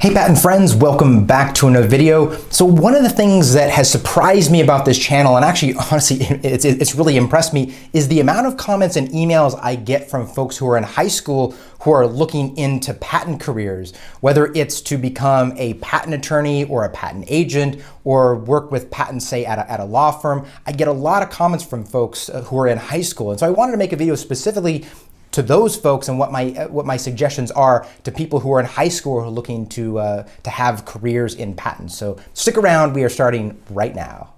Hey patent friends, welcome back to another video. So one of the things that has surprised me about this channel, and actually honestly it's really impressed me, is the amount of comments and emails I get from folks who are in high school who are looking into patent careers, whether it's to become a patent attorney or a patent agent or work with patents, say at a law firm. I get a lot of comments from folks who are in high school. And so I wanted to make a video specifically to those folks and what my suggestions are to people who are in high school who are looking to have careers in patents. So stick around, we are starting right now.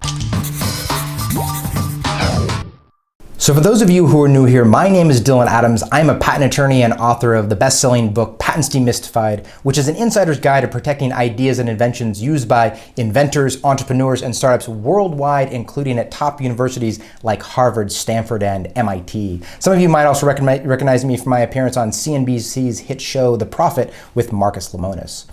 So for those of you who are new here, my name is Dylan Adams. I'm a patent attorney and author of the best-selling book, Patents Demystified, which is an insider's guide to protecting ideas and inventions used by inventors, entrepreneurs, and startups worldwide, including at top universities like Harvard, Stanford, and MIT. Some of you might also recognize me from my appearance on CNBC's hit show, The Profit, with Marcus Lemonis.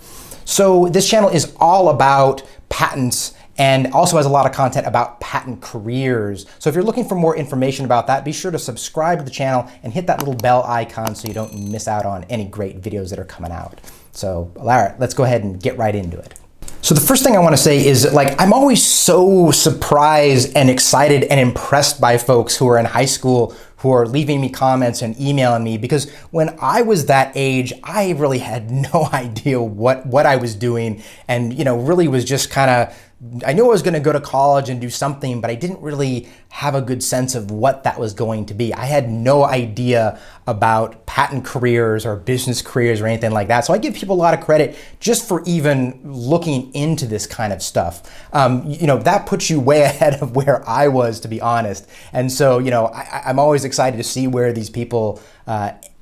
So this channel is all about patents and also has a lot of content about patent careers. So if you're looking for more information about that, be sure to subscribe to the channel and hit that little bell icon so you don't miss out on any great videos that are coming out. So all right, let's go ahead and get right into it. So the first thing I want to say is, I'm always so surprised and excited and impressed by folks who are in high school who are leaving me comments and emailing me, because when I was that age, I really had no idea what I was doing, and really was just kind of, I knew I was going to go to college and do something, but I didn't really have a good sense of what that was going to be. I had no idea about patent careers or business careers or anything like that. So I give people a lot of credit just for even looking into this kind of stuff. That puts you way ahead of where I was, to be honest. And so, I'm always excited to see where these people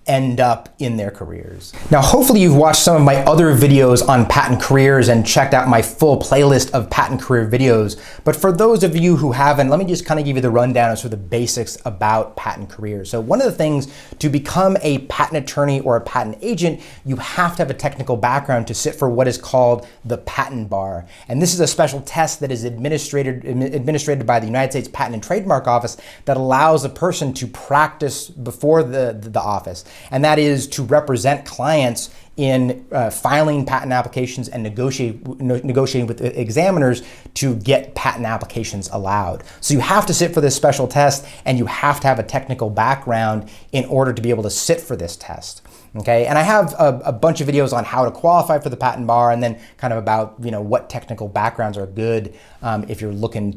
end up in their careers. Now, hopefully you've watched some of my other videos on patent careers and checked out my full playlist of patent career videos. But for those of you who haven't, let me just kind of give you the rundown of sort of the basics about patent careers. So one of the things, to become a patent attorney or a patent agent, you have to have a technical background to sit for what is called the patent bar. And this is a special test that is administrated by the United States Patent and Trademark Office that allows a person to practice before the office. And that is to represent clients in filing patent applications and negotiating with examiners to get patent applications allowed. So you have to sit for this special test, and you have to have a technical background in order to be able to sit for this test. Okay, and I have a bunch of videos on how to qualify for the patent bar, and then kind of about what technical backgrounds are good if you're looking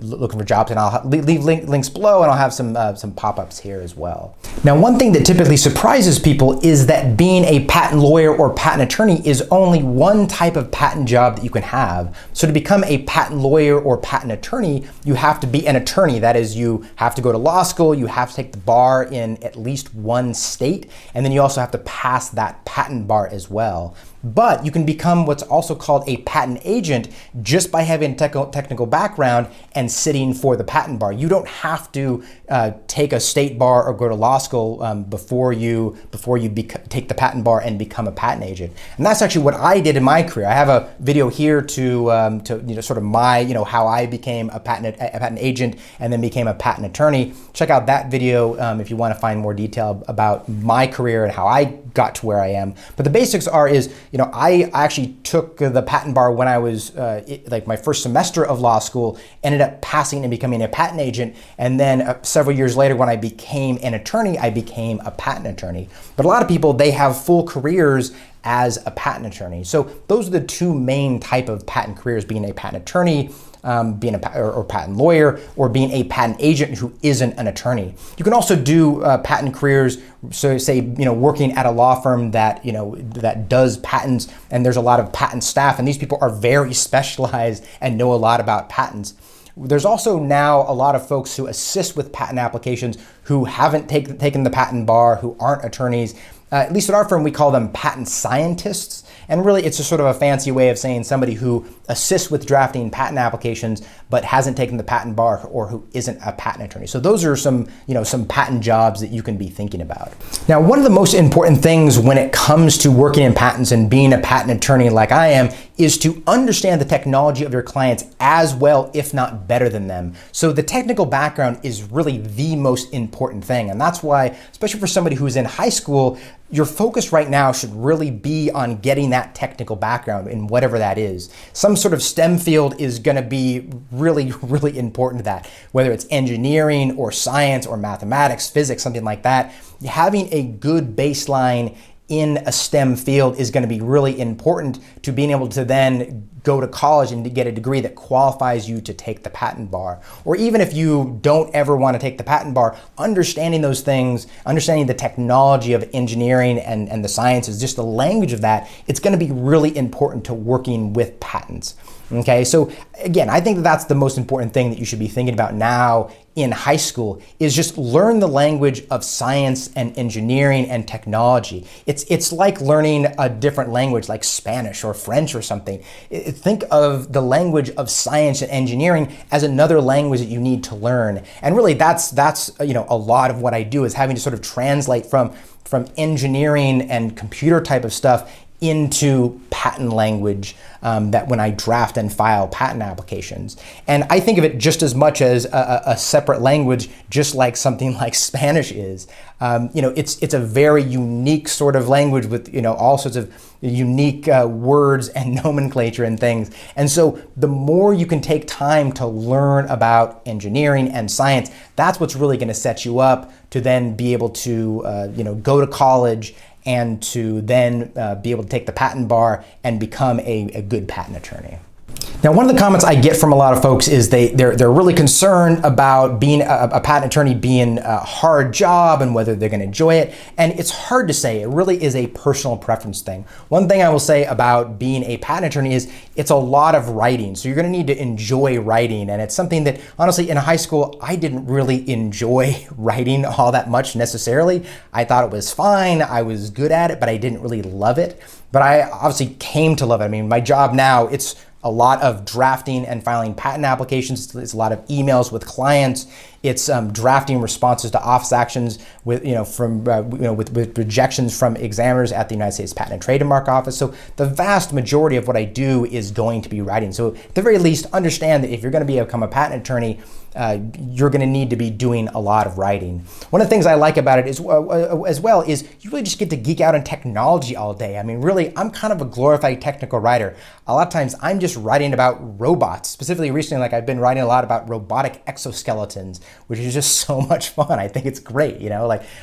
looking for jobs. And I'll leave links below, and I'll have some pop-ups here as well. Now, one thing that typically surprises people is that being a patent lawyer or patent attorney is only one type of patent job that you can have. So to become a patent lawyer or patent attorney, you have to be an attorney. That is, you have to go to law school, you have to take the bar in at least one state, and then you also have to pass that patent bar as well. But you can become what's also called a patent agent just by having a technical background and sitting for the patent bar. You don't have to take a state bar or go to law school before you take the patent bar and become a patent agent. And that's actually what I did in my career. I have a video here to sort of how I became a patent agent and then became a patent attorney. Check out that video if you want to find more detail about my career and how I got to where I am. But the basics is, I actually took the patent bar when I was my first semester of law school, ended up passing and becoming a patent agent, and then several years later when I became an attorney, I became a patent attorney. But a lot of people, they have full careers as a patent attorney. So those are the two main type of patent careers: being a patent attorney, being a patent lawyer, or being a patent agent who isn't an attorney. You can also do patent careers, so say working at a law firm that that does patents, and there's a lot of patent staff, and these people are very specialized and know a lot about patents. There's also now a lot of folks who assist with patent applications who haven't taken the patent bar, who aren't attorneys. At least at our firm, we call them patent scientists. And really, it's just sort of a fancy way of saying somebody who assists with drafting patent applications but hasn't taken the patent bar or who isn't a patent attorney. So those are some patent jobs that you can be thinking about. Now, one of the most important things when it comes to working in patents and being a patent attorney like I am is to understand the technology of your clients as well, if not better than them. So the technical background is really the most important thing. And that's why, especially for somebody who's in high school, your focus right now should really be on getting that technical background in whatever that is. Some sort of STEM field is going to be really, really important to that, whether it's engineering or science or mathematics, physics, something like that. Having a good baseline in a STEM field is going to be really important to being able to then go to college and to get a degree that qualifies you to take the patent bar. Or even if you don't ever want to take the patent bar, understanding those things, understanding the technology of engineering and the sciences, just the language of that, it's going to be really important to working with patents. Okay, so again, I think that's the most important thing that you should be thinking about now in high school is just learn the language of science and engineering and technology. It's like learning a different language like Spanish or French or something. Think of the language of science and engineering as another language that you need to learn. And really that's a lot of what I do is having to sort of translate from engineering and computer type of stuff into patent language that when I draft and file patent applications. And I think of it just as much as a separate language, just like something like Spanish is. It's a very unique sort of language with all sorts of unique words and nomenclature and things. And so the more you can take time to learn about engineering and science, that's what's really going to set you up to then be able to go to college and to then be able to take the patent bar and become a good patent attorney. Now, one of the comments I get from a lot of folks is they're really concerned about being a patent attorney being a hard job and whether they're going to enjoy it. And it's hard to say. It really is a personal preference thing. One thing I will say about being a patent attorney is it's a lot of writing. So you're going to need to enjoy writing. And it's something that, honestly, in high school, I didn't really enjoy writing all that much necessarily. I thought it was fine. I was good at it, but I didn't really love it. But I obviously came to love it. I mean, my job now, it's a lot of drafting and filing patent applications. It's a lot of emails with clients. It's drafting responses to office actions with with rejections from examiners at the United States Patent and Trademark Office. So the vast majority of what I do is going to be writing. So at the very least, understand that if you're going to become a patent attorney, you're going to need to be doing a lot of writing. One of the things I like about it is, as well is you really just get to geek out on technology all day. I mean, really, I'm kind of a glorified technical writer. A lot of times I'm just writing about robots. Specifically recently, like I've been writing a lot about robotic exoskeletons, which is just so much fun. I think it's great.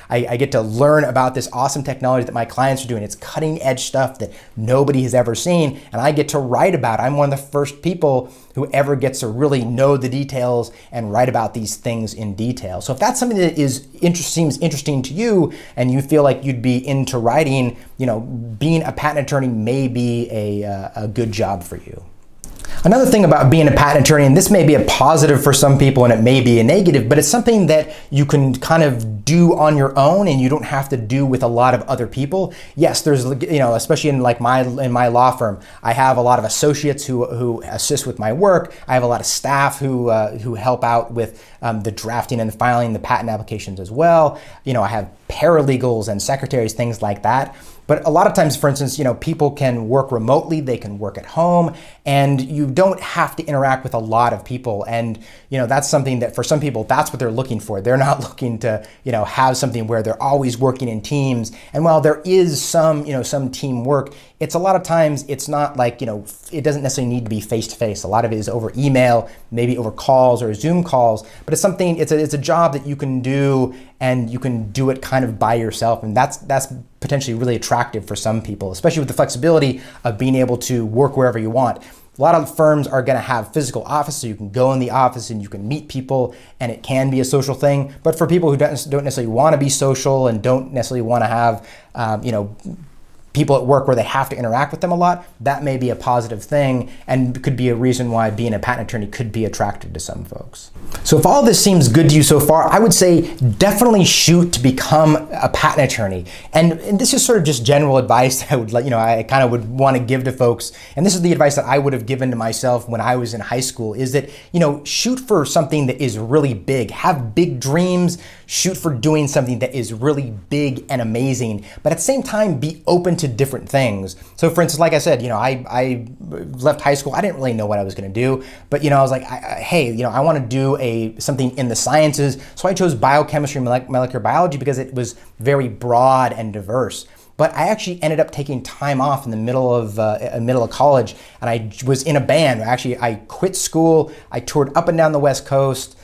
I get to learn about this awesome technology that my clients are doing. It's cutting edge stuff that nobody has ever seen, and I get to write about it. I'm one of the first people who ever gets to really know the details and write about these things in detail. So if that's something that seems interesting to you and you feel like you'd be into writing, being a patent attorney may be a good job for you. Another thing about being a patent attorney, and this may be a positive for some people and it may be a negative, but it's something that you can kind of do on your own and you don't have to do with a lot of other people. Yes, there's, especially in my law firm, I have a lot of associates who assist with my work. I have a lot of staff who help out with the drafting and filing the patent applications as well. I have paralegals and secretaries, things like that. But a lot of times, for instance, people can work remotely, they can work at home, and you don't have to interact with a lot of people. And, that's something that for some people, that's what they're looking for. They're not looking to, have something where they're always working in teams. And while there is some teamwork, it's a lot of times it's not like, it doesn't necessarily need to be face to face. A lot of it is over email, maybe over calls or Zoom calls, but it's a job that you can do and you can do it kind of by yourself. And that's potentially really attractive for some people, especially with the flexibility of being able to work wherever you want. A lot of firms are going to have physical offices, so you can go in the office and you can meet people, and it can be a social thing. But for people who don't necessarily want to be social and don't necessarily want to have, people at work where they have to interact with them a lot, that may be a positive thing and could be a reason why being a patent attorney could be attractive to some folks. So if all this seems good to you so far, I would say definitely shoot to become a patent attorney. And this is sort of just general advice that I kind of would want to give to folks. And this is the advice that I would have given to myself when I was in high school is that, shoot for something that is really big. Have big dreams. Shoot for doing something that is really big and amazing. But at the same time, be open into different things. So for instance, like I said, I left high school. I didn't really know what I was going to do, but I was like, hey, I want to do something in the sciences. So I chose biochemistry, molecular biology, because it was very broad and diverse. But I actually ended up taking time off in the middle of college, and I was in a band. Actually, I quit school. I toured up and down the West Coast.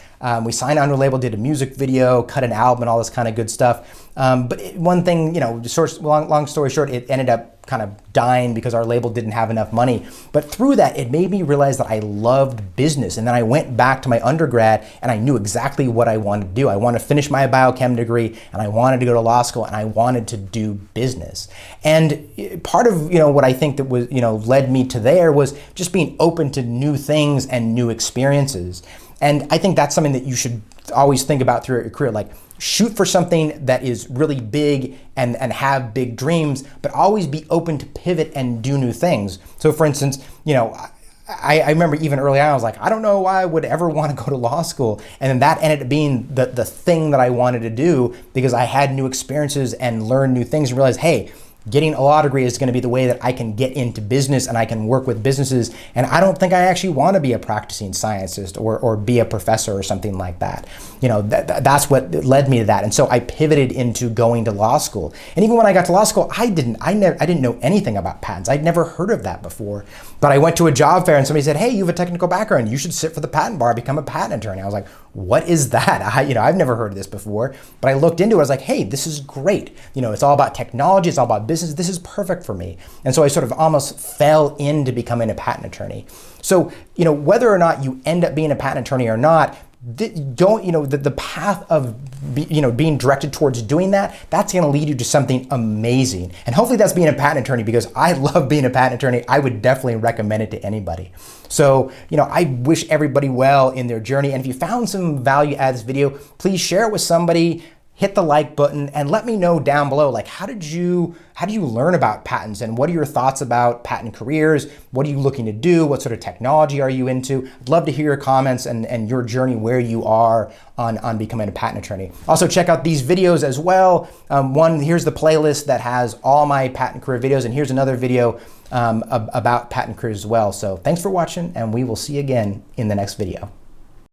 We signed on to a label, did a music video, cut an album, and all this kind of good stuff. One thing, long story short, it ended up kind of dying because our label didn't have enough money. But through that, it made me realize that I loved business. And then I went back to my undergrad and I knew exactly what I wanted to do. I wanted to finish my biochem degree, and I wanted to go to law school, and I wanted to do business. And part of what I think that was led me to there was just being open to new things and new experiences. And I think that's something that you should always think about throughout your career. Like, shoot for something that is really big and have big dreams, but always be open to pivot and do new things. So for instance, I remember even early on, I was like, I don't know why I would ever want to go to law school. And then that ended up being the thing that I wanted to do, because I had new experiences and learned new things and realized, hey, getting a law degree is going to be the way that I can get into business and I can work with businesses. And I don't think I actually want to be a practicing scientist or be a professor or something like that. That's what led me to that. And so I pivoted into going to law school. And even when I got to law school, I didn't know anything about patents. I'd never heard of that before. But I went to a job fair and somebody said, hey, you have a technical background. You should sit for the patent bar, become a patent attorney. I was like, what is that? I've never heard of this before. But I looked into it. I was like, hey, this is great. It's all about technology. It's all about business. This is perfect for me. And so I sort of almost fell into becoming a patent attorney. So, whether or not you end up being a patent attorney or not, the path of being directed towards doing that's going to lead you to something amazing. And hopefully that's being a patent attorney, because I love being a patent attorney. I would definitely recommend it to anybody. So, I wish everybody well in their journey. And if you found some value out of this video, please share it with somebody. Hit the like button and let me know down below, like, how did you learn about patents, and what are your thoughts about patent careers? What are you looking to do? What sort of technology are you into? I'd love to hear your comments and your journey, where you are on becoming a patent attorney. Also, check out these videos as well. Here's the playlist that has all my patent career videos, and here's another video about patent careers as well. So thanks for watching, and we will see you again in the next video.